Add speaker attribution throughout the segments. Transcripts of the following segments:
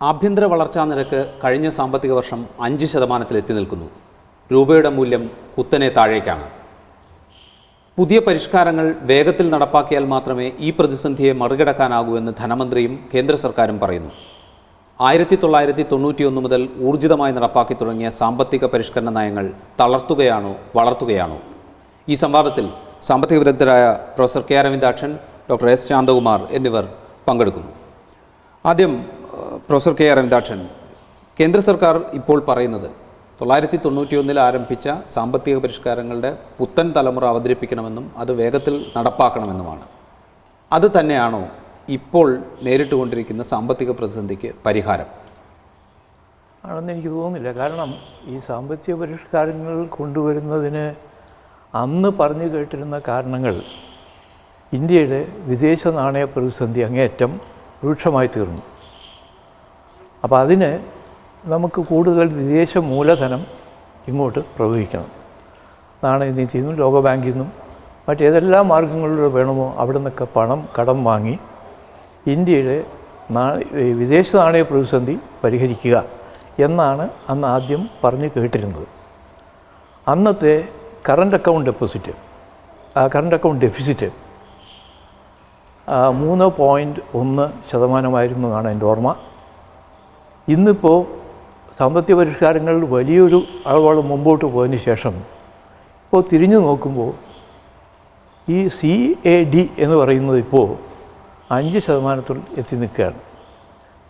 Speaker 1: ആഭ്യന്തര വളർച്ചാ നിരക്ക് കഴിഞ്ഞ സാമ്പത്തിക വർഷം 5% എത്തി നിൽക്കുന്നു. രൂപയുടെ മൂല്യം കുത്തനെ താഴേക്കാണ്. പുതിയ പരിഷ്കാരങ്ങൾ വേഗത്തിൽ നടപ്പാക്കിയാൽ മാത്രമേ ഈ പ്രതിസന്ധിയെ മറികടക്കാനാകൂ എന്ന് ധനമന്ത്രിയും കേന്ദ്ര സർക്കാരും പറയുന്നു. 1991 മുതൽ ഊർജിതമായി നടപ്പാക്കി തുടങ്ങിയ സാമ്പത്തിക പരിഷ്കരണ നയങ്ങൾ തളർത്തുകയാണോ വളർത്തുകയാണോ? ഈ സംവാദത്തിൽ സാമ്പത്തിക വിദഗ്ധരായ professor K Aravindakshan, doctor S Santhakumar എന്നിവർ പങ്കെടുക്കുന്നു. ആദ്യം പ്രൊഫസർ കെ അരവിന്ദാക്ഷൻ, കേന്ദ്ര സർക്കാർ ഇപ്പോൾ പറയുന്നത് 1991 ആരംഭിച്ച സാമ്പത്തിക പരിഷ്കാരങ്ങളുടെ പുത്തൻ തലമുറ അവതരിപ്പിക്കണമെന്നും അത് വേഗത്തിൽ നടപ്പാക്കണമെന്നുമാണ്. അത് തന്നെയാണോ ഇപ്പോൾ നേരിട്ടുകൊണ്ടിരിക്കുന്ന സാമ്പത്തിക പ്രതിസന്ധിക്ക് പരിഹാരം?
Speaker 2: ആണെന്ന് എനിക്ക് തോന്നുന്നില്ല. കാരണം ഈ സാമ്പത്തിക പരിഷ്കാരങ്ങൾ കൊണ്ടുവരുന്നതിന് അന്ന് പറഞ്ഞു കേട്ടിരുന്ന കാരണങ്ങൾ ഇന്ത്യയുടെ വിദേശ നാണയ പ്രതിസന്ധി അങ്ങേയറ്റം രൂക്ഷമായി തീർന്നു. അപ്പോൾ അതിന് നമുക്ക് കൂടുതൽ വിദേശ മൂലധനം ഇങ്ങോട്ട് പ്രവഹിക്കണം. നാണയനീതിയിൽ നിന്നും ലോകബാങ്കിൽ നിന്നും മറ്റേതെല്ലാം മാർഗങ്ങളിലൂടെ വേണമോ അവിടെ നിന്നൊക്കെ പണം കടം വാങ്ങി ഇന്ത്യയുടെ വിദേശ നാണയ പ്രതിസന്ധി പരിഹരിക്കുക എന്നാണ് അന്ന് ആദ്യം പറഞ്ഞു കേട്ടിരുന്നത്. അന്നത്തെ കറണ്ട് അക്കൗണ്ട് ഡെഫിസിറ്റ് 3.1% എന്നാണ് എൻ്റെ ഓർമ്മ. ഇന്നിപ്പോൾ സാമ്പത്തിക പരിഷ്കാരങ്ങൾ വലിയൊരു അളവോളം മുമ്പോട്ട് പോയതിന് ശേഷം ഇപ്പോൾ തിരിഞ്ഞു നോക്കുമ്പോൾ ഈ CAD എന്ന് പറയുന്നത് ഇപ്പോൾ 5% എത്തി നിൽക്കുകയാണ്.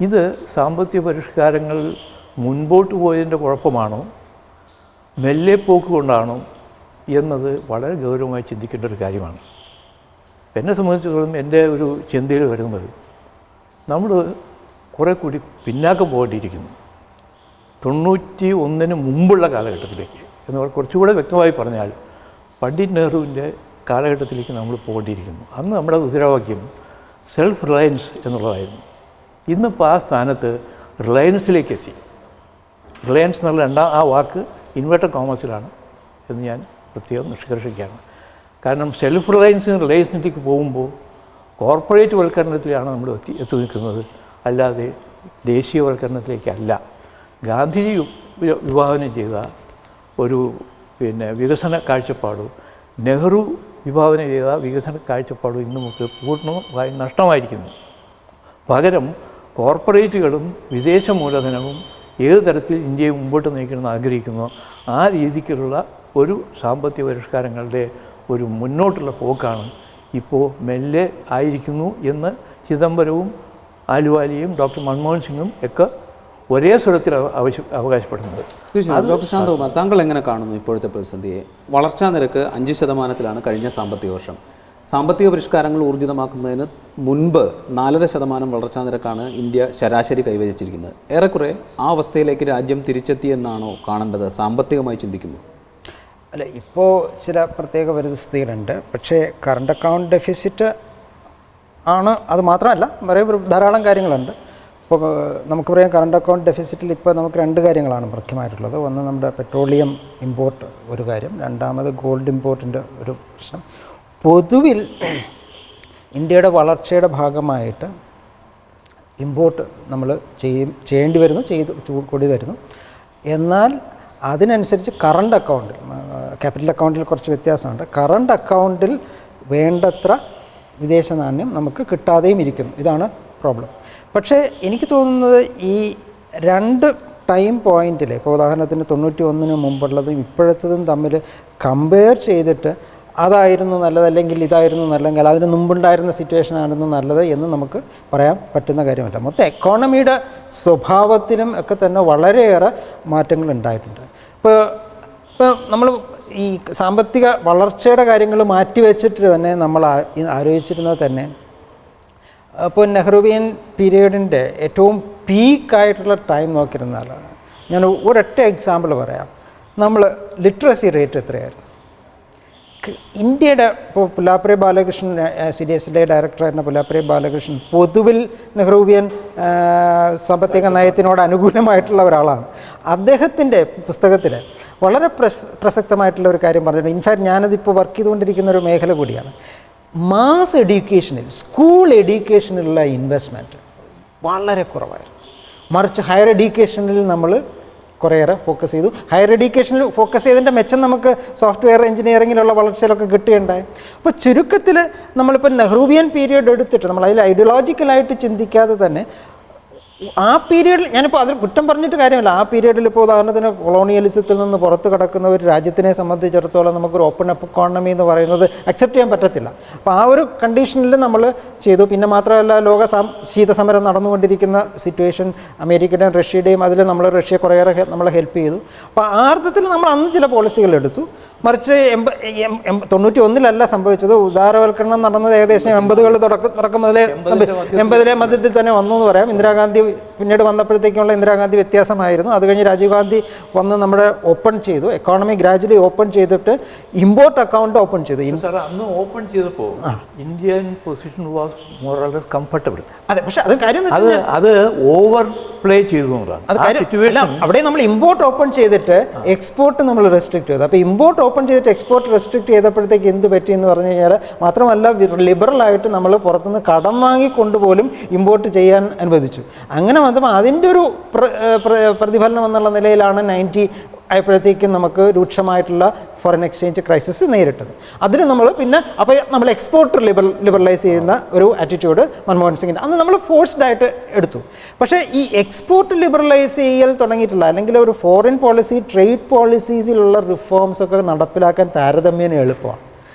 Speaker 2: ഇത് സാമ്പത്തിക പരിഷ്കാരങ്ങൾ മുൻപോട്ട് പോയതിൻ്റെ കുഴപ്പമാണോ മെല്ലെ പോക്ക് കൊണ്ടാണോ എന്നത് വളരെ ഗൗരവമായി ചിന്തിക്കേണ്ട ഒരു കാര്യമാണ്. എന്നെ സംബന്ധിച്ചിടത്തോളം എൻ്റെ ഒരു ചിന്തയിൽ വരുന്നത് നമ്മൾ കുറേ കൂടി പിന്നാക്കം പോകേണ്ടിയിരിക്കുന്നു. 91 മുമ്പുള്ള കാലഘട്ടത്തിലേക്ക് എന്ന് കുറച്ചുകൂടെ വ്യക്തമായി പറഞ്ഞാൽ പണ്ഡിറ്റ് നെഹ്റുവിൻ്റെ കാലഘട്ടത്തിലേക്ക് നമ്മൾ പോകേണ്ടിയിരിക്കുന്നു. അന്ന് നമ്മുടെ മുദ്രാവാക്യം സെൽഫ് റിലയൻസ് എന്നുള്ളതായിരുന്നു. ഇന്നിപ്പോൾ ആ സ്ഥാനത്ത് റിലയൻസിലേക്ക് എത്തി. റിലയൻസ് എന്നുള്ള ആ വാക്ക് ഇൻവേർട്ടഡ് കോമേഴ്സിലാണ് എന്ന് ഞാൻ പ്രത്യേകം നിഷ്കർഷിക്കുകയാണ്. കാരണം സെൽഫ് റിലയൻസിലേക്ക് പോകുമ്പോൾ കോർപ്പറേറ്റ് വൽക്കരണത്തിലാണ് നമ്മൾ എത്തി നിൽക്കുന്നത്, അല്ലാതെ ദേശീയവൽക്കരണത്തിലേക്കല്ല. ഗാന്ധിജി വിഭാവനം ചെയ്ത ഒരു വികസന കാഴ്ചപ്പാടും നെഹ്റു വിഭാവനം ചെയ്ത വികസന കാഴ്ചപ്പാടും ഇന്ന് നമുക്ക് പൂർണ്ണമായി നഷ്ടമായിരിക്കുന്നു. പകരം കോർപ്പറേറ്റുകളും വിദേശ മൂലധനവും ഏത് തരത്തിൽ ഇന്ത്യയെ മുമ്പോട്ട് നയിക്കണമെന്ന് ആഗ്രഹിക്കുന്നോ ആ രീതിക്കുള്ള ഒരു സാമ്പത്തിക പരിഷ്കാരങ്ങളുടെ ഒരു മുന്നോട്ടുള്ള പോക്കാണ് ഇപ്പോൾ മെല്ലെ ആയിരിക്കുന്നു എന്ന് ചിദംബരവും ആലുവാലിയും ഡോക്ടർ മൻമോഹൻ സിംഗും ഒക്കെ ഒരേ സ്വരത്തിൽ അവകാശപ്പെടുന്നത്.
Speaker 1: ഡോക്ടർ ശാന്തകുമാർ, താങ്കൾ എങ്ങനെ കാണുന്നു ഇപ്പോഴത്തെ പ്രതിസന്ധിയെ? വളർച്ചാ നിരക്ക് 5% കഴിഞ്ഞ സാമ്പത്തിക വർഷം. സാമ്പത്തിക പരിഷ്കാരങ്ങൾ ഊർജിതമാക്കുന്നതിന് മുൻപ് 4.5% വളർച്ചാ നിരക്കാണ് ഇന്ത്യ ശരാശരി കൈവരിച്ചിരിക്കുന്നത്. ഏറെക്കുറെ ആ അവസ്ഥയിലേക്ക് രാജ്യം തിരിച്ചെത്തിയെന്നാണോ കാണേണ്ടത് സാമ്പത്തികമായി ചിന്തിക്കുമ്പോൾ?
Speaker 3: അല്ല, ഇപ്പോൾ ചില പ്രത്യേക പരിസ്ഥിതികളുണ്ട്. പക്ഷേ കറണ്ട് അക്കൗണ്ട് ഡെഫിസിറ്റ് ആണ്, അത് മാത്രമല്ല വേറെ ധാരാളം കാര്യങ്ങളുണ്ട്. ഇപ്പോൾ നമുക്ക് പറയാം കറണ്ട് അക്കൗണ്ട് ഡെഫിസിറ്റിൽ ഇപ്പോൾ നമുക്ക് 2 കാര്യങ്ങളാണ് മുഖ്യമായിട്ടുള്ളത്. ഒന്ന് നമ്മുടെ പെട്രോളിയം ഇമ്പോർട്ട് ഒരു കാര്യം, രണ്ടാമത് ഗോൾഡ് ഇമ്പോർട്ടിൻ്റെ ഒരു പ്രശ്നം. പൊതുവിൽ ഇന്ത്യയുടെ വളർച്ചയുടെ ഭാഗമായിട്ട് ഇമ്പോർട്ട് നമ്മൾ ചെയ്യേണ്ടി വരുന്നു, കൂടി വരുന്നു. എന്നാൽ അതിനനുസരിച്ച് കറണ്ട് അക്കൗണ്ടിൽ, ക്യാപിറ്റൽ അക്കൗണ്ടിൽ കുറച്ച് വ്യത്യാസമുണ്ട്. കറണ്ട് അക്കൗണ്ടിൽ വേണ്ടത്ര വിദേശ നാണ്യം നമുക്ക് കിട്ടാതെയും ഇരിക്കുന്നു. ഇതാണ് പ്രോബ്ലം. പക്ഷേ എനിക്ക് തോന്നുന്നത് ഈ 2 ടൈം പോയിൻറ്റിൽ, ഇപ്പോൾ ഉദാഹരണത്തിന് 91 മുമ്പുള്ളതും ഇപ്പോഴത്തതും തമ്മിൽ കമ്പയർ ചെയ്തിട്ട് അതായിരുന്നു നല്ലത് അല്ലെങ്കിൽ ഇതായിരുന്നു നല്ലതെങ്കിൽ അതിന് മുമ്പുണ്ടായിരുന്ന സിറ്റുവേഷൻ ആയിരുന്നു നല്ലത് എന്ന് നമുക്ക് പറയാൻ പറ്റുന്ന കാര്യമല്ല. മൊത്തം എക്കോണമിയുടെ സ്വഭാവത്തിലും ഒക്കെ തന്നെ വളരെയേറെ മാറ്റങ്ങൾ ഉണ്ടായിട്ടുണ്ട്. ഇപ്പോൾ നമ്മൾ ഈ സാമ്പത്തിക വളർച്ചയുടെ കാര്യങ്ങൾ മാറ്റിവെച്ചിട്ട് തന്നെ നമ്മൾ ആലോചിച്ചിരുന്നത് തന്നെ ഇപ്പോൾ നെഹ്റുവിയൻ പീരീഡിൻ്റെ ഏറ്റവും പീക്കായിട്ടുള്ള ടൈം നോക്കിയിരുന്നാലാണ്. ഞാൻ ഒരൊറ്റ എക്സാമ്പിൾ പറയാം. നമ്മൾ ലിറ്ററസി റേറ്റ് എത്രയായിരുന്നു? ഇന്ത്യയുടെ ഇപ്പോൾ പുല്ലാപ്പുര ബാലകൃഷ്ണൻ, CDSലെ ഡയറക്ടറായിരുന്ന പുല്ലാപ്പുര ബാലകൃഷ്ണൻ പൊതുവിൽ നെഹ്റുവിയൻ സാമ്പത്തിക നയത്തിനോട് അനുകൂലമായിട്ടുള്ള ഒരാളാണ്. അദ്ദേഹത്തിൻ്റെ പുസ്തകത്തിൽ വളരെ പ്രസക്തമായിട്ടുള്ള ഒരു കാര്യം പറഞ്ഞിട്ടുണ്ട്. ഇൻഫാക്റ്റ് ഞാനതിപ്പോൾ വർക്ക് ചെയ്തുകൊണ്ടിരിക്കുന്ന ഒരു മേഖല കൂടിയാണ്. മാസ് എഡ്യൂക്കേഷനിൽ, സ്കൂൾ എഡ്യൂക്കേഷനിലുള്ള ഇൻവെസ്റ്റ്മെൻറ്റ് വളരെ കുറവായിരുന്നു. മറിച്ച് ഹയർ എഡ്യൂക്കേഷനിൽ നമ്മൾ കുറേയേറെ ഫോക്കസ് ചെയ്തു. ഹയർ എഡ്യൂക്കേഷനിൽ ഫോക്കസ് ചെയ്തതിൻ്റെ മെച്ചം നമുക്ക് സോഫ്റ്റ്വെയർ എഞ്ചിനീയറിങ്ങിലുള്ള വളർച്ചയിലൊക്കെ കിട്ടുകയുണ്ടായി. അപ്പോൾ ചുരുക്കത്തിൽ നമ്മളിപ്പോൾ നെഹ്റൂവിയൻ പീരിയഡ് എടുത്തിട്ട് നമ്മൾ അതിൽ ഐഡിയോളജിക്കലായിട്ട് ചിന്തിക്കാതെ തന്നെ ആ പീരീഡിൽ, ഞാനിപ്പോൾ അതിൽ കുറ്റം പറഞ്ഞിട്ട് കാര്യമില്ല, ആ പീരീഡിൽ ഇപ്പോൾ ഉദാഹരണത്തിന് കൊളോണിയലിസത്തിൽ നിന്ന് പുറത്ത് കിടക്കുന്ന ഒരു രാജ്യത്തിനെ സംബന്ധിച്ചിടത്തോളം നമുക്കൊരു ഓപ്പൺ അപ്പ് എക്കോണമി എന്ന് പറയുന്നത് അക്സെപ്റ്റ് ചെയ്യാൻ പറ്റത്തില്ല. അപ്പോൾ ആ ഒരു കണ്ടീഷനിൽ നമ്മൾ ചെയ്തു. പിന്നെ മാത്രമല്ല, ശീതസമരം നടന്നുകൊണ്ടിരിക്കുന്ന സിറ്റുവേഷൻ, അമേരിക്കയുടെയും റഷ്യയുടെയും, അതിൽ നമ്മൾ റഷ്യ കുറേയേറെ നമ്മളെ ഹെൽപ്പ് ചെയ്തു. അപ്പോൾ ആ അർത്ഥത്തിൽ നമ്മൾ അന്ന് ചില പോളിസികൾ എടുത്തു. മറിച്ച് 91 സംഭവിച്ചത്. ഉദാരവൽക്കരണം നടന്നത് ഏകദേശം 80 തുടക്കം മുതലേ 80 മധ്യത്തിൽ തന്നെ വന്നു എന്ന് പറയാം. ഇന്ദിരാഗാന്ധി പിന്നീട് വന്നപ്പോഴത്തേക്കുള്ള ഇന്ദിരാഗാന്ധി വ്യത്യാസമായിരുന്നു. അത് കഴിഞ്ഞ് രാജീവ് ഗാന്ധി വന്ന് നമ്മുടെ ഓപ്പൺ ചെയ്തു, എക്കോണമി ഗ്രാജുവലി ഓപ്പൺ ചെയ്തിട്ട് ഇമ്പോർട്ട് അക്കൗണ്ട് ഓപ്പൺ ചെയ്തു.
Speaker 2: സാർ, അന്ന് ഓപ്പൺ ചെയ്തപ്പോൾ Indian position was more or less comfortable.
Speaker 3: അതെ, പക്ഷേ അത് കാര്യം
Speaker 2: അത് ഓവർ പ്ലേ ചെയ്തു എന്നുള്ളതാണ്.
Speaker 3: അവിടെ നമ്മൾ ഇമ്പോർട്ട് ഓപ്പൺ ചെയ്തിട്ട് എക്സ്പോർട്ട് നമ്മൾ റെസ്ട്രിക്ട് ചെയ്തു. അപ്പോൾ ഇമ്പോർട്ട് ഓപ്പൺ ചെയ്തിട്ട് എക്സ്പോർട്ട് റെസ്ട്രിക്ട് ചെയ്തപ്പോഴത്തേക്ക് എന്ത് പറ്റിയെന്ന് പറഞ്ഞു കഴിഞ്ഞാൽ, മാത്രമല്ല ലിബറലായിട്ട് നമ്മൾ പുറത്തുനിന്ന് കടം വാങ്ങിക്കൊണ്ടുപോലും ഇമ്പോർട്ട് ചെയ്യാൻ അനുവദിച്ചു. അങ്ങനെ വന്നപ്പോൾ അതിൻ്റെ ഒരു പ്രതിഫലനം എന്നുള്ള നിലയിലാണ് 90 ആയപ്പോഴത്തേക്കും നമുക്ക് രൂക്ഷമായിട്ടുള്ള ഫോറിൻ എക്സ്ചേഞ്ച് ക്രൈസിസ് നേരിട്ടത്. അതിന് നമ്മൾ പിന്നെ അപ്പോൾ നമ്മൾ എക്സ്പോർട്ട് ലിബറലൈസ് ചെയ്യുന്ന ഒരു ആറ്റിറ്റ്യൂഡ് മൻമോഹൻ സിംഗിൻ്റെ അന്ന് നമ്മൾ ഫോഴ്സ്ഡ് ആയിട്ട് എടുത്തു. പക്ഷേ ഈ എക്സ്പോർട്ട് ലിബറലൈസ് ചെയ്യൽ തുടങ്ങിയിട്ടില്ല, അല്ലെങ്കിൽ ഒരു ഫോറിൻ പോളിസി, ട്രേഡ് പോളിസീസിലുള്ള റിഫോംസ് ഒക്കെ നടപ്പിലാക്കാൻ താരതമ്യേന എളുപ്പമാണ്.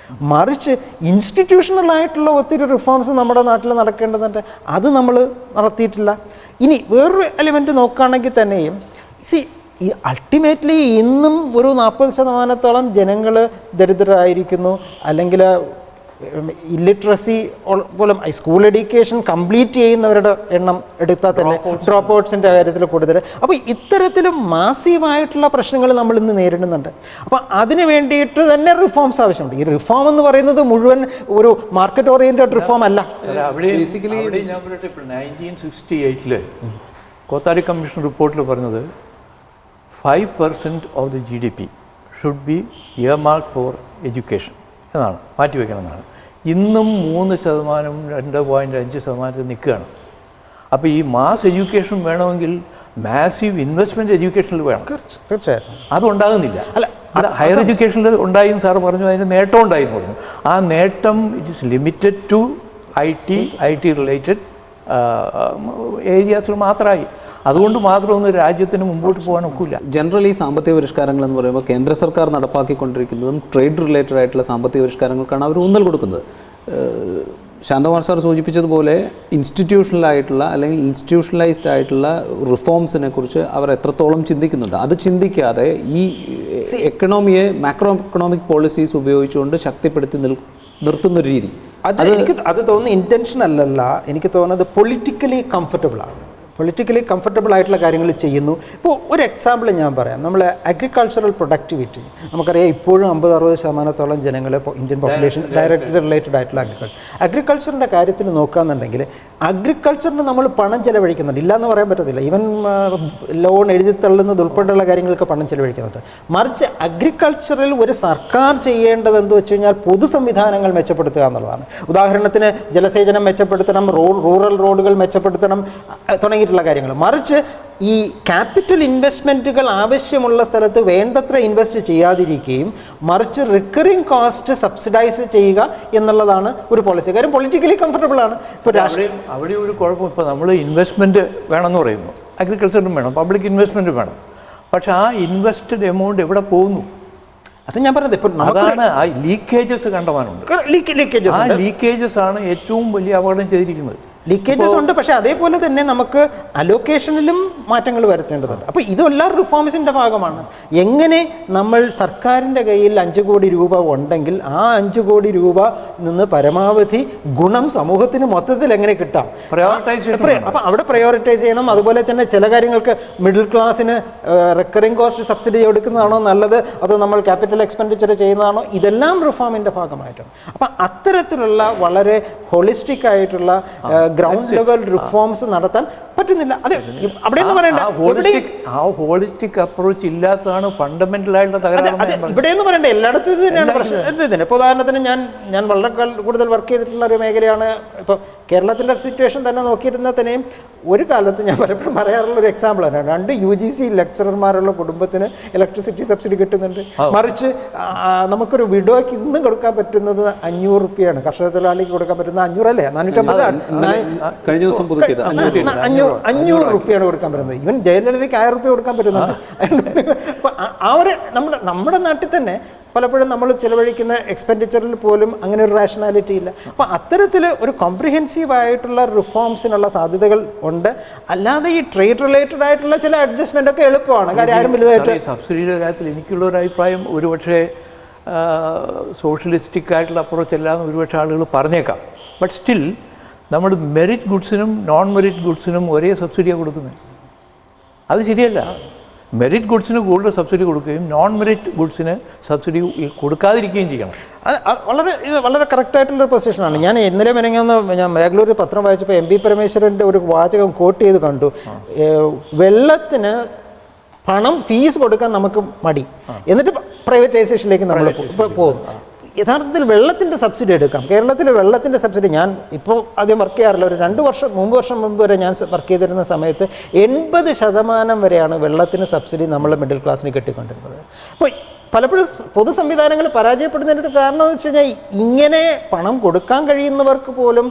Speaker 3: മറിച്ച് ഇൻസ്റ്റിറ്റ്യൂഷണലായിട്ടുള്ള ഒത്തിരി റിഫോംസ് നമ്മുടെ നാട്ടിൽ നടക്കേണ്ടതുണ്ട്, അത് നമ്മൾ നടത്തിയിട്ടില്ല. ഇനി വേറൊരു എലിമെൻറ്റ് നോക്കുകയാണെങ്കിൽ തന്നെയും ഈ അൾട്ടിമേറ്റ്ലി ഇന്നും ഒരു 40% ജനങ്ങൾ ദരിദ്രരായിരിക്കുന്നു, അല്ലെങ്കിൽ ഇല്ലിറ്ററസി പോലും സ്കൂൾ എഡ്യൂക്കേഷൻ കംപ്ലീറ്റ് ചെയ്യുന്നവരുടെ എണ്ണം എടുത്താൽ തന്നെ ഡ്രോപ്പ് ഔട്ട്സിൻ്റെ കാര്യത്തിൽ കൂടുതൽ. അപ്പോൾ ഇത്തരത്തിലും മാസീവായിട്ടുള്ള പ്രശ്നങ്ങൾ നമ്മൾ ഇന്ന് നേരിടുന്നുണ്ട്. അപ്പോൾ അതിന് വേണ്ടിയിട്ട് തന്നെ റിഫോംസ് ആവശ്യമുണ്ട്. ഈ റിഫോം എന്ന് പറയുന്നത് മുഴുവൻ ഒരു മാർക്കറ്റ് ഓറിയൻറ്റഡ് റിഫോം അല്ല.
Speaker 2: ബേസിക്കലി ഞാൻ പറയട്ടെ, ഇപ്പോൾ 1968 കോത്താരി കമ്മീഷൻ റിപ്പോർട്ടിൽ പറഞ്ഞത് 5% of the GDP should be earmarked for education എന്നാണ്, മാറ്റിവെക്കണമെന്നാണ്. ഇന്നും 3%, 2.5% നിൽക്കുകയാണ്. അപ്പോൾ ഈ മാസ് എഡ്യൂക്കേഷൻ വേണമെങ്കിൽ മാസീവ് ഇൻവെസ്റ്റ്മെൻറ്റ് എഡ്യൂക്കേഷനിൽ വേണം.
Speaker 3: തീർച്ചയായിട്ടും
Speaker 2: അതുണ്ടാകുന്നില്ല. അല്ല, ഹയർ എഡ്യൂക്കേഷനിൽ ഉണ്ടായും സാറ് പറഞ്ഞു, അതിന് നേട്ടം ഉണ്ടായെന്ന് പറഞ്ഞു. ആ നേട്ടം it is limited to IT related ഏരിയാസിൽ മാത്രമായി. അതുകൊണ്ട് മാത്രമൊന്നും രാജ്യത്തിന് മുമ്പോട്ട് പോകാൻ ഒക്കില്ല.
Speaker 1: ജനറലി സാമ്പത്തിക പരിഷ്കാരങ്ങൾ എന്ന് പറയുമ്പോൾ കേന്ദ്ര സർക്കാർ നടപ്പാക്കിക്കൊണ്ടിരിക്കുന്നതും ട്രേഡ് റിലേറ്റഡ് ആയിട്ടുള്ള സാമ്പത്തിക പരിഷ്കാരങ്ങൾക്കാണ് അവർ ഊന്നൽ കൊടുക്കുന്നത്. ശാന്തകുമാർ സാർ സൂചിപ്പിച്ചതുപോലെ ഇൻസ്റ്റിറ്റ്യൂഷണലായിട്ടുള്ള അല്ലെങ്കിൽ ഇൻസ്റ്റിറ്റ്യൂഷണലൈസ്ഡ് ആയിട്ടുള്ള റിഫോംസിനെ കുറിച്ച് അവർ എത്രത്തോളം ചിന്തിക്കുന്നുണ്ട്. അത് ചിന്തിക്കാതെ ഈ എക്കണോമിയെ മാക്രോ എക്കണോമിക് പോളിസീസ് ഉപയോഗിച്ചുകൊണ്ട് ശക്തിപ്പെടുത്തി നിർത്തുന്നൊരു രീതി,
Speaker 3: അത് തോന്നുന്നു ഇൻറ്റൻഷനൽ അല്ല. എനിക്ക് തോന്നുന്നത് പൊളിറ്റിക്കലി കംഫർട്ടബിളാണ്. പൊളിറ്റിക്കലി കംഫർട്ടബിൾ ആയിട്ടുള്ള കാര്യങ്ങൾ ചെയ്യുന്നു. ഇപ്പോൾ ഒരു എക്സാമ്പിൾ ഞാൻ പറയാം. നമ്മൾ അഗ്രികൾച്ചറൽ പ്രൊഡക്ടിവിറ്റി നമുക്കറിയാം, ഇപ്പോഴും 50-60% ജനങ്ങൾ ഇന്ത്യൻ പോപ്പുലേഷൻ ഡയറക്റ്റ്ലി റിലേറ്റഡ് ആയിട്ടുള്ള അഗ്രികൾച്ചറിൻ്റെ കാര്യത്തിൽ നോക്കുകയെന്നുണ്ടെങ്കിൽ അഗ്രികൾച്ചറിന് നമ്മൾ പണം ചിലവഴിക്കുന്നുണ്ട്, ഇല്ലയെന്ന് പറയാൻ പറ്റത്തില്ല. ഈവൻ ലോൺ എഴുതിത്തള്ളുന്നത് ഉൾപ്പെടെയുള്ള കാര്യങ്ങൾക്ക് പണം ചിലവഴിക്കുന്നുണ്ട്. മറിച്ച് അഗ്രികൾച്ചറിൽ ഒരു സർക്കാർ ചെയ്യേണ്ടത് എന്ത് വെച്ച് കഴിഞ്ഞാൽ പൊതു സംവിധാനങ്ങൾ മെച്ചപ്പെടുത്തുക എന്നുള്ളതാണ്. ഉദാഹരണത്തിന് ജലസേചനം മെച്ചപ്പെടുത്തണം, റൂറൽ റോഡുകൾ മെച്ചപ്പെടുത്തണം തുടങ്ങിയിട്ടുള്ള കാര്യങ്ങൾ. മറിച്ച് ഈ ക്യാപിറ്റൽ ഇൻവെസ്റ്റ്മെൻറ്റുകൾ ആവശ്യമുള്ള സ്ഥലത്ത് വേണ്ടത്ര ഇൻവെസ്റ്റ് ചെയ്യാതിരിക്കുകയും മറിച്ച് റിക്കറിങ് കോസ്റ്റ് സബ്സിഡൈസ് ചെയ്യുക എന്നുള്ളതാണ് ഒരു പോളിസി. കാര്യം പൊളിറ്റിക്കലി കംഫർട്ടബിൾ ആണ്. ഇപ്പോൾ
Speaker 2: അവിടെ ഒരു കുഴപ്പം, ഇപ്പോൾ നമ്മൾ ഇൻവെസ്റ്റ്മെൻറ്റ് വേണമെന്ന് പറയുന്നു, അഗ്രികൾച്ചറിനും വേണം, പബ്ലിക് ഇൻവെസ്റ്റ്മെൻറ്റ് വേണം. പക്ഷേ ആ ഇൻവെസ്റ്റഡ് എമൗണ്ട് എവിടെ പോകുന്നു?
Speaker 3: അത് ഞാൻ പറഞ്ഞത് ഇപ്പോൾ
Speaker 2: അതാണ് ആ ലീക്കേജസ് കണ്ടമാനമുണ്ട്. ആ ലീക്കേജസ് ആണ് ഏറ്റവും വലിയ അപകടം ചെയ്തിരിക്കുന്നത്.
Speaker 3: ലീക്കേജസ് ഉണ്ട്. പക്ഷേ അതേപോലെ തന്നെ നമുക്ക് അലോക്കേഷനിലും മാറ്റങ്ങൾ വരുത്തേണ്ടതുണ്ട്. അപ്പോൾ ഇതെല്ലാം റിഫോംസിൻ്റെ ഭാഗമാണ്. എങ്ങനെ നമ്മൾ സർക്കാരിൻ്റെ കയ്യിൽ 5 കോടി രൂപ ഉണ്ടെങ്കിൽ ആ 5 കോടി രൂപ നിന്ന് പരമാവധി ഗുണം സമൂഹത്തിന് മൊത്തത്തിൽ എങ്ങനെ കിട്ടാം, അപ്പോൾ അവിടെ പ്രയോറിറ്റൈസ് ചെയ്യണം. അതുപോലെ തന്നെ ചില കാര്യങ്ങൾക്ക് മിഡിൽ ക്ലാസ്സിന് റിക്കറിംഗ് കോസ്റ്റ് സബ്സിഡി കൊടുക്കുന്നതാണോ നല്ലത്, അത് നമ്മൾ ക്യാപിറ്റൽ എക്സ്പെൻഡിച്ചർ ചെയ്യുന്നതാണോ, ഇതെല്ലാം റിഫോമിൻ്റെ ഭാഗമായിട്ടാണ്. അപ്പം അത്തരത്തിലുള്ള വളരെ ഹോളിസ്റ്റിക് ആയിട്ടുള്ള ഗ്രൗണ്ട് ലെവൽ റിഫോംസ് നടത്താൻ പറ്റുന്നില്ല. അതെ, അവിടെ എന്ന് പറയണ്ട,
Speaker 2: ആ ഹോളിസ്റ്റിക് അപ്രോച്ച് ഇല്ലാത്തതാണ് ഫണ്ടമെന്റൽ ആയിട്ടുള്ള തകരാറ്.
Speaker 3: ഇവിടെ എന്ന് പറയണ്ട, എല്ലായിടത്തും ഇത് തന്നെയാണ് പ്രശ്നം. ഇപ്പോൾ ഉദാഹരണത്തിന് ഞാൻ വളരെ കൂടുതൽ വർക്ക് ചെയ്തിട്ടുള്ള ഒരു മേഖലയാണ് ഇപ്പോൾ കേരളത്തിൻ്റെ സിറ്റുവേഷൻ തന്നെ നോക്കിയിരുന്നാൽ തന്നെയും ഒരു കാലത്ത് ഞാൻ പലപ്പോഴും പറയാറുള്ള ഒരു എക്സാമ്പിളാണ്, 2 UGC ലെക്ചറർമാരുള്ള കുടുംബത്തിന് ഇലക്ട്രിസിറ്റി സബ്സിഡി കിട്ടുന്നുണ്ട്. മറിച്ച് നമുക്കൊരു വിഡോയ്ക്ക് ഇന്നും കൊടുക്കാൻ പറ്റുന്നത് 500 രൂപയാണ്. കർഷക തൊഴിലാളിക്ക് കൊടുക്കാൻ പറ്റുന്നത് 500 അല്ലേ, 450
Speaker 1: കഴിഞ്ഞ ദിവസം
Speaker 3: 500 രൂപയാണ് കൊടുക്കാൻ പറ്റുന്നത്. ഈവൻ ജയലളിതയ്ക്ക് 1000 രൂപ കൊടുക്കാൻ പറ്റുന്നുണ്ട്. അപ്പോൾ നമ്മുടെ നാട്ടിൽ തന്നെ പലപ്പോഴും നമ്മൾ ചിലവഴിക്കുന്ന എക്സ്പെൻഡിച്ചറിൽ പോലും അങ്ങനെ ഒരു റാഷണാലിറ്റി ഇല്ല. അപ്പോൾ അത്തരത്തിൽ ഒരു കോംപ്രിഹെൻസീവ് ആയിട്ടുള്ള റിഫോംസിനുള്ള സാധ്യതകൾ ഉണ്ട്. അല്ലാതെ ഈ ട്രേഡ് റിലേറ്റഡ് ആയിട്ടുള്ള ചില അഡ്ജസ്റ്റ്മെൻ്റ് ഒക്കെ എളുപ്പമാണ്. കാര്യം ആരും വലുതായിട്ട്
Speaker 2: സബ്സിഡിയുടെ കാര്യത്തിൽ എനിക്കുള്ള ഒരു അഭിപ്രായം ഒരുപക്ഷെ സോഷ്യലിസ്റ്റിക് ആയിട്ടുള്ള അപ്രോച്ച് അല്ലാന്ന് ഒരുപക്ഷെ ആളുകൾ പറഞ്ഞേക്കാം. ബട്ട് സ്റ്റിൽ നമ്മൾ മെറിറ്റ് ഗുഡ്സിനും നോൺ മെറിറ്റ് ഗുഡ്സിനും ഒരേ സബ്സിഡിയാണ് കൊടുക്കുന്നത്. അത് ശരിയല്ല. മെറിറ്റ് ഗുഡ്സിന് കൂടുതൽ സബ്സിഡി കൊടുക്കുകയും നോൺ മെറിറ്റ് ഗുഡ്സിന് സബ്സിഡി കൊടുക്കാതിരിക്കുകയും ചെയ്യണം.
Speaker 3: വളരെ കറക്റ്റായിട്ടുള്ളൊരു പൊസിഷനാണ്. ഞാൻ ഇന്നലെ ഞാൻ ബാംഗ്ലൂർ പത്രം വായിച്ചപ്പോൾ MP പരമേശ്വരൻ്റെ ഒരു വാചകം കോട്ട് ചെയ്ത് കണ്ടു. വെള്ളത്തിന് പണം ഫീസ് കൊടുക്കാൻ നമുക്ക് മടി, എന്നിട്ട് പ്രൈവറ്റൈസേഷനിലേക്ക് നമ്മൾ പോകും. യഥാർത്ഥത്തിൽ വെള്ളത്തിൻ്റെ സബ്സിഡി എടുക്കാം. കേരളത്തിൽ വെള്ളത്തിൻ്റെ സബ്സിഡി ഞാൻ ഇപ്പോൾ ആദ്യം വർക്ക് ചെയ്യാറില്ല. ഒരു 2 വർഷം മുമ്പ് വരെ ഞാൻ വർക്ക് ചെയ്തിരുന്ന സമയത്ത് 80% വരെയാണ് വെള്ളത്തിന് സബ്സിഡി നമ്മൾ മിഡിൽ ക്ലാസ്സിന് കിട്ടിക്കൊണ്ടിരുന്നത്. അപ്പോൾ പലപ്പോഴും പൊതു സംവിധാനങ്ങൾ പരാജയപ്പെടുന്നതിൻ്റെ കാരണം എന്ന് വെച്ച് കഴിഞ്ഞാൽ ഇങ്ങനെ പണം കൊടുക്കാൻ കഴിയുന്നവർക്ക് പോലും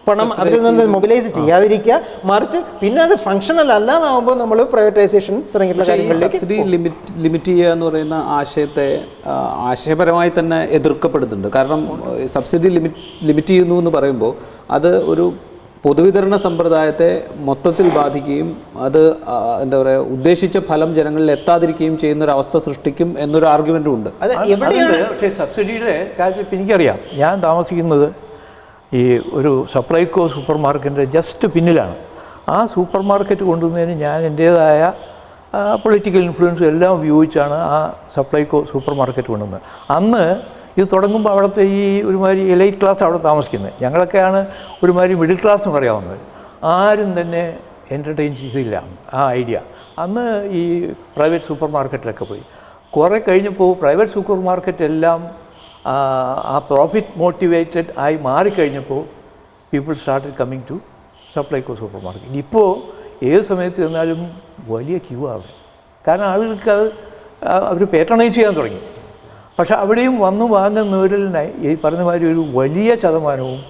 Speaker 3: പണം അതിൽ നിന്ന് മൊബിലൈസ് ചെയ്യാതിരിക്കുക, മറിച്ച് പിന്നെ അത് ഫങ്ഷണൽ അല്ലാതാവുമ്പോൾ നമ്മൾ പ്രൈവറ്റൈസേഷൻ തുടങ്ങിയിട്ടുള്ള കാര്യങ്ങളിലേക്ക്
Speaker 1: സബ്സിഡി ലിമിറ്റ് ചെയ്യുക എന്ന് പറയുന്ന ആശയത്തെ ആശയപരമായി തന്നെ എതിർക്കപ്പെടുന്നുണ്ട്. കാരണം സബ്സിഡി ലിമിറ്റ് ചെയ്യുന്നു എന്ന് പറയുമ്പോൾ അത് ഒരു പൊതുവിതരണ സമ്പ്രദായത്തെ മൊത്തത്തിൽ ബാധിക്കുകയും അത് എന്താ പറയുക ഉദ്ദേശിച്ച ഫലം ജനങ്ങളിൽ എത്താതിരിക്കുകയും ചെയ്യുന്നൊരവസ്ഥ സൃഷ്ടിക്കും എന്നൊരു ആർഗ്യുമെൻറ്റും ഉണ്ട്.
Speaker 2: പക്ഷേ സബ്സിഡിയുടെ കാര്യത്തിൽ എനിക്കറിയാം. ഞാൻ താമസിക്കുന്നത് ഈ ഒരു സപ്ലൈകോ സൂപ്പർ മാർക്കറ്റിൻ്റെ ജസ്റ്റ് പിന്നിലാണ്. ആ സൂപ്പർ മാർക്കറ്റ് കൊണ്ടുവന്നതിന് ഞാൻ എൻ്റേതായ പൊളിറ്റിക്കൽ ഇൻഫ്ലുവൻസും എല്ലാം ഉപയോഗിച്ചാണ് ആ സപ്ലൈകോ സൂപ്പർ മാർക്കറ്റ് കൊണ്ടുവന്നത്. അന്ന് ഇത് തുടങ്ങുമ്പോൾ അവിടുത്തെ ഈ ഒരുമാതിരി എലൈറ്റ് ക്ലാസ് അവിടെ താമസിക്കുന്നത്. ഞങ്ങളൊക്കെയാണ് ഒരുമാതിരി മിഡിൽ ക്ലാസ് എന്ന് പറയാവുന്നത്. ആരും തന്നെ എൻ്റർടൈൻ ചെയ്തില്ല ആ ഐഡിയ. അന്ന് ഈ പ്രൈവറ്റ് സൂപ്പർ മാർക്കറ്റിലൊക്കെ പോയി. കുറേ കഴിഞ്ഞപ്പോൾ പ്രൈവറ്റ് സൂപ്പർ മാർക്കറ്റ് എല്ലാം ആ പ്രോഫിറ്റ് മോട്ടിവേറ്റഡ് ആയി മാറിക്കഴിഞ്ഞപ്പോൾ people started coming to Supplyco supermarket. ഇപ്പോൾ ഏത് സമയത്ത് ചെന്നാലും വലിയ ക്യൂ ആവും. കാരണം ആളുകൾക്ക് അത് അവർ പേട്രണൈസ് ചെയ്യാൻ തുടങ്ങി. പക്ഷേ അവിടെയും വന്ന് വാങ്ങുന്നവരിൽ ഈ പറഞ്ഞ മാതിരി ഒരു വലിയ ശതമാനവും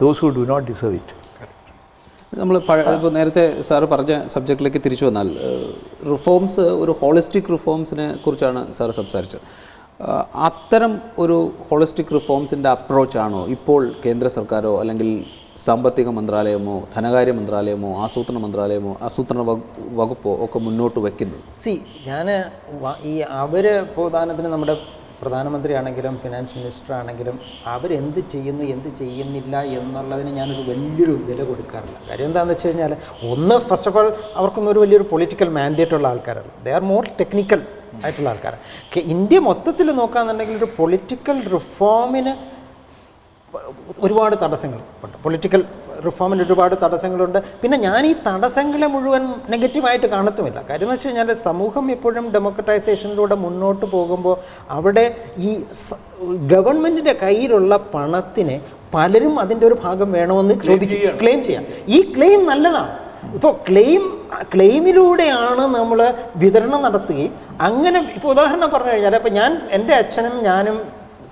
Speaker 2: those who do not deserve it.
Speaker 1: നമ്മൾ ഇപ്പോൾ നേരത്തെ സാറ് പറഞ്ഞ സബ്ജക്റ്റിലേക്ക് തിരിച്ചു വന്നാൽ റിഫോംസ്, ഒരു ഹോളിസ്റ്റിക് റിഫോംസിനെ കുറിച്ചാണ് സാറ് സംസാരിച്ചത്. അത്തരം ഒരു ഹോളിസ്റ്റിക് റിഫോംസിൻ്റെ അപ്രോച്ചാണോ ഇപ്പോൾ കേന്ദ്ര സർക്കാരോ അല്ലെങ്കിൽ സാമ്പത്തിക മന്ത്രാലയമോ ധനകാര്യ മന്ത്രാലയമോ ആസൂത്രണ മന്ത്രാലയമോ ആസൂത്രണ വകുപ്പോ ഒക്കെ മുന്നോട്ട് വയ്ക്കുന്നത്?
Speaker 3: ഇപ്പോൾ ഉദാഹരണത്തിന് നമ്മുടെ പ്രധാനമന്ത്രി ആണെങ്കിലും ഫിനാൻസ് മിനിസ്റ്റർ ആണെങ്കിലും അവരെന്ത് ചെയ്യുന്നു എന്ത് ചെയ്യുന്നില്ല എന്നുള്ളതിന് ഞാനൊരു വലിയൊരു വില കൊടുക്കാറില്ല. കാര്യം എന്താണെന്ന് വെച്ച് കഴിഞ്ഞാൽ ഫസ്റ്റ് ഓഫ് ഓൾ അവർക്കൊന്നും ഒരു വലിയൊരു പൊളിറ്റിക്കൽ മാൻഡേറ്റ് ഉള്ള ആൾക്കാരല്ല. ദേ ആർ മോർ ടെക്നിക്കൽ ആയിട്ടുള്ള ആൾക്കാരാണ്. ഇന്ത്യ മൊത്തത്തിൽ നോക്കുകയാണെന്നുണ്ടെങ്കിൽ ഒരു പൊളിറ്റിക്കൽ റിഫോമിന് ഒരുപാട് തടസ്സങ്ങളുണ്ട്. പൊളിറ്റിക്കൽ റിഫോമിന് ഒരുപാട് തടസ്സങ്ങളുണ്ട്. പിന്നെ ഞാൻ ഈ തടസ്സങ്ങളെ മുഴുവൻ നെഗറ്റീവായിട്ട് കാണത്തുമില്ല. കാര്യം എന്ന് വെച്ച് കഴിഞ്ഞാൽ സമൂഹം എപ്പോഴും ഡെമോക്രറ്റൈസേഷനിലൂടെ മുന്നോട്ട് പോകുമ്പോൾ അവിടെ ഈ ഗവൺമെൻറ്റിൻ്റെ കയ്യിലുള്ള പണത്തിനെ പലരും അതിൻ്റെ ഒരു ഭാഗം വേണമെന്ന് ക്ലെയിം ചെയ്യാം. ഈ ക്ലെയിം നല്ലതാണ്. ഇപ്പോൾ ക്ലെയിമിലൂടെയാണ് നമ്മൾ വിതരണം നടത്തുകയും അങ്ങനെ. ഇപ്പോൾ ഉദാഹരണം പറഞ്ഞു കഴിഞ്ഞാൽ, ഇപ്പോൾ എൻ്റെ അച്ഛനും ഞാനും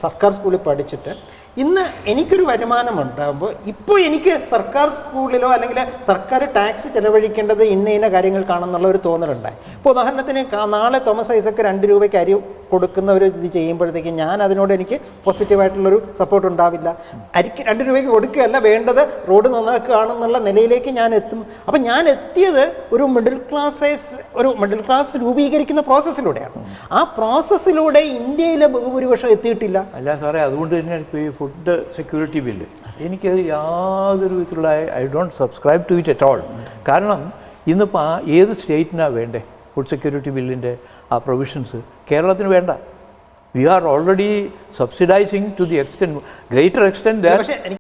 Speaker 3: സർക്കാർ സ്കൂളിൽ പഠിച്ചിട്ട് ഇന്ന് എനിക്കൊരു വരുമാനം ഉണ്ടാകുമ്പോൾ ഇപ്പോൾ എനിക്ക് സർക്കാർ സ്കൂളിലോ അല്ലെങ്കിൽ സർക്കാർ ടാക്സ് ചിലവഴിക്കേണ്ടത് ഇന്ന കാര്യങ്ങൾക്കാണെന്നുള്ള ഒരു തോന്നലുണ്ടായി. ഇപ്പോൾ ഉദാഹരണത്തിന് നാളെ തോമസ് ഐസക്ക് 2 രൂപയ്ക്ക് അരി കൊടുക്കുന്ന ഒരു ഇത് ചെയ്യുമ്പോഴത്തേക്കും ഞാൻ അതിനോട് എനിക്ക് പോസിറ്റീവായിട്ടുള്ളൊരു സപ്പോർട്ട് ഉണ്ടാവില്ല. അരിക്ക് 2 രൂപയ്ക്ക് കൊടുക്കുകയല്ല വേണ്ടത്, റോഡ് നന്നാക്കുകയാണെന്നുള്ള നിലയിലേക്ക് ഞാൻ എത്തും. അപ്പം ഞാൻ എത്തിയത് ഒരു മിഡിൽ ക്ലാസ് രൂപീകരിക്കുന്ന പ്രോസസ്സിലൂടെയാണ്. ആ പ്രോസസ്സിലൂടെ ഇന്ത്യയിലെ ബഹുഭൂരിപക്ഷം എത്തിയിട്ടില്ല.
Speaker 2: അല്ല സാറേ, അതുകൊണ്ട് തന്നെ ഇപ്പോൾ ഈ ഫുഡ് സെക്യൂരിറ്റി ബില്ല് എനിക്കത് യാതൊരു വിധത്തിലുള്ള I don't subscribe to it at all. കാരണം ഇന്നിപ്പോൾ ഏത് സ്റ്റേറ്റിനാണ് വേണ്ടേ ഫുഡ് സെക്യൂരിറ്റി ബില്ലിൻ്റെ ആ പ്രൊവിഷൻസ്? കേരളത്തിന് വേണ്ട. We are already subsidising to the greater extent.